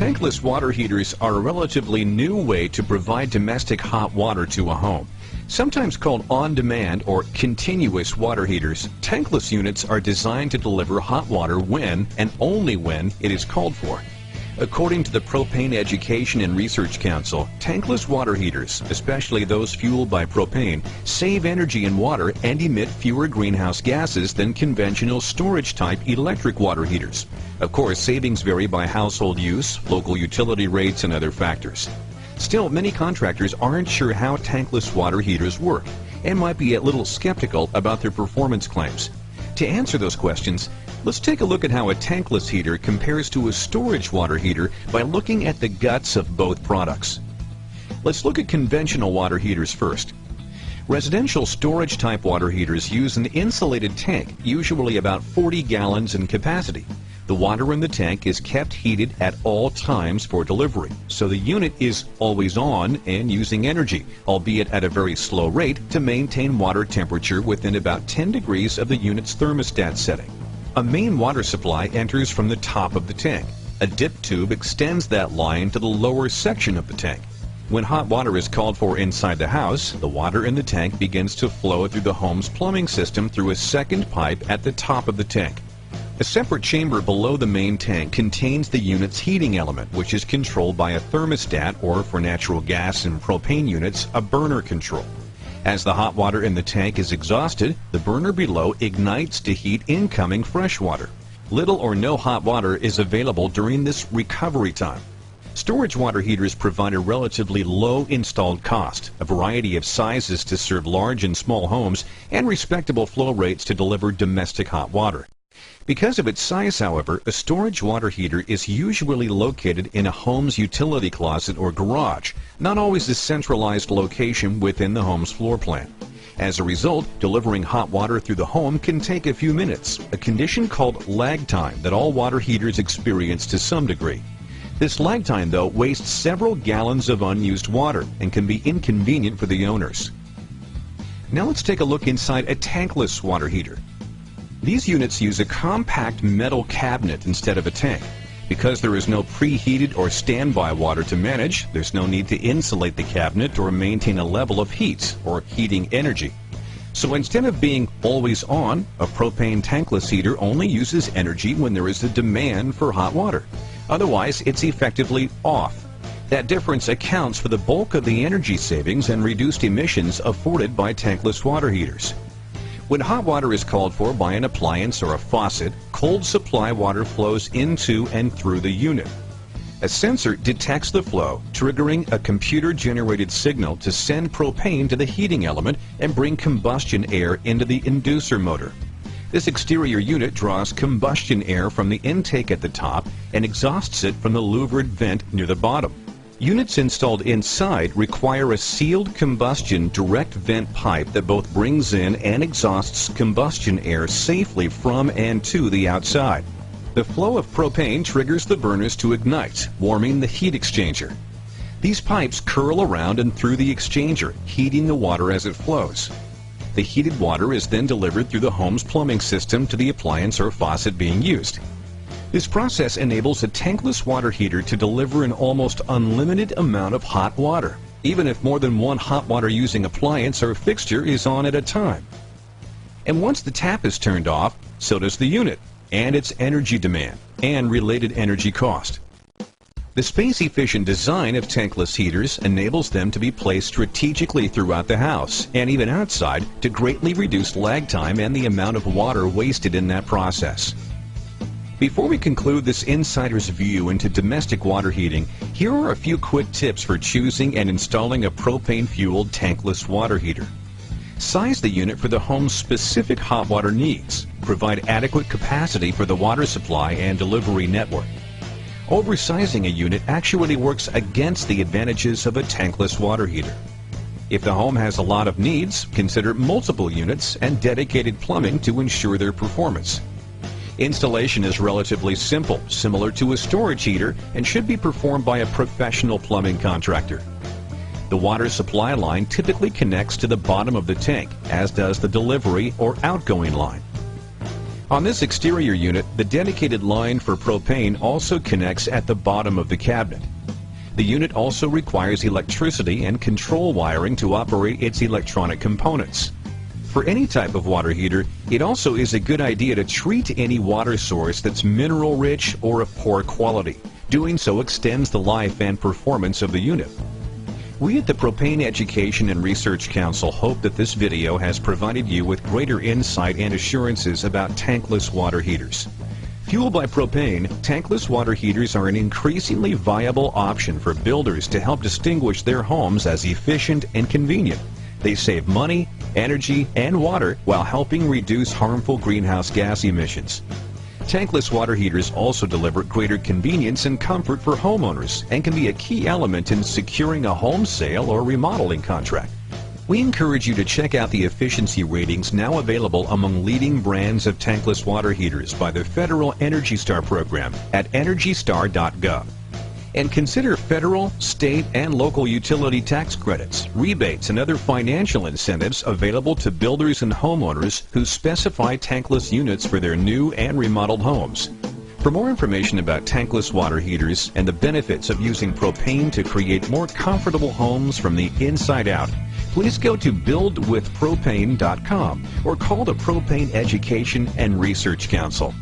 Tankless water heaters are a relatively new way to provide domestic hot water to a home. Sometimes called on-demand or continuous water heaters, tankless units are designed to deliver hot water when and only when it is called for. According to the Propane Education and Research Council, tankless water heaters, especially those fueled by propane, save energy and water and emit fewer greenhouse gases than conventional storage-type electric water heaters. Of course, savings vary by household use, local utility rates, and other factors. Still, many contractors aren't sure how tankless water heaters work and might be a little skeptical about their performance claims. To answer those questions, let's take a look at how a tankless heater compares to a storage water heater by looking at the guts of both products. Let's look at conventional water heaters first. Residential storage-type water heaters use an insulated tank, usually about 40 gallons in capacity. The water in the tank is kept heated at all times for delivery, so the unit is always on and using energy, albeit at a very slow rate, to maintain water temperature within about 10 degrees of the unit's thermostat setting. A main water supply enters from the top of the tank. A dip tube extends that line to the lower section of the tank. When hot water is called for inside the house, the water in the tank begins to flow through the home's plumbing system through a second pipe at the top of the tank. A separate chamber below the main tank contains the unit's heating element, which is controlled by a thermostat, or for natural gas and propane units, a burner control. As the hot water in the tank is exhausted, the burner below ignites to heat incoming fresh water. Little or no hot water is available during this recovery time. Storage water heaters provide a relatively low installed cost, a variety of sizes to serve large and small homes, and respectable flow rates to deliver domestic hot water. Because of its size, however, a storage water heater is usually located in a home's utility closet or garage, not always a centralized location within the home's floor plan. As a result, delivering hot water through the home can take a few minutes, a condition called lag time that all water heaters experience to some degree. This lag time, though, wastes several gallons of unused water and can be inconvenient for the owners. Now let's take a look inside a tankless water heater. These units use a compact metal cabinet instead of a tank. Because there is no preheated or standby water to manage, there's no need to insulate the cabinet or maintain a level of heat or heating energy. So instead of being always on, a propane tankless heater only uses energy when there is a demand for hot water. Otherwise, it's effectively off. That difference accounts for the bulk of the energy savings and reduced emissions afforded by tankless water heaters. When hot water is called for by an appliance or a faucet, cold supply water flows into and through the unit. A sensor detects the flow, triggering a computer-generated signal to send propane to the heating element and bring combustion air into the inducer motor. This exterior unit draws combustion air from the intake at the top and exhausts it from the louvered vent near the bottom. Units installed inside require a sealed combustion direct vent pipe that both brings in and exhausts combustion air safely from and to the outside. The flow of propane triggers the burners to ignite, warming the heat exchanger. These pipes curl around and through the exchanger, heating the water as it flows. The heated water is then delivered through the home's plumbing system to the appliance or faucet being used. This process enables a tankless water heater to deliver an almost unlimited amount of hot water, even if more than one hot water using appliance or fixture is on at a time. And once the tap is turned off, so does the unit and its energy demand and related energy cost. The space-efficient design of tankless heaters enables them to be placed strategically throughout the house and even outside to greatly reduce lag time and the amount of water wasted in that process. Before we conclude this insider's view into domestic water heating, here are a few quick tips for choosing and installing a propane-fueled tankless water heater. Size the unit for the home's specific hot water needs. Provide adequate capacity for the water supply and delivery network. Oversizing a unit actually works against the advantages of a tankless water heater. If the home has a lot of needs, consider multiple units and dedicated plumbing to ensure their performance. Installation is relatively simple, similar to a storage heater, and should be performed by a professional plumbing contractor. The water supply line typically connects to the bottom of the tank, as does the delivery or outgoing line. On this exterior unit, the dedicated line for propane also connects at the bottom of the cabinet. The unit also requires electricity and control wiring to operate its electronic components. For any type of water heater, it also is a good idea to treat any water source that's mineral rich or of poor quality. Doing so extends the life and performance of the unit. We at the Propane Education and Research Council hope that this video has provided you with greater insight and assurances about tankless water heaters. Fueled by propane, tankless water heaters are an increasingly viable option for builders to help distinguish their homes as efficient and convenient. They save money, energy, and water while helping reduce harmful greenhouse gas emissions. Tankless water heaters also deliver greater convenience and comfort for homeowners and can be a key element in securing a home sale or remodeling contract. We encourage you to check out the efficiency ratings now available among leading brands of tankless water heaters by the Federal Energy Star program at EnergyStar.gov. And consider federal, state, and local utility tax credits, rebates, and other financial incentives available to builders and homeowners who specify tankless units for their new and remodeled homes. For more information about tankless water heaters and the benefits of using propane to create more comfortable homes from the inside out, please go to buildwithpropane.com or call the Propane Education and Research Council.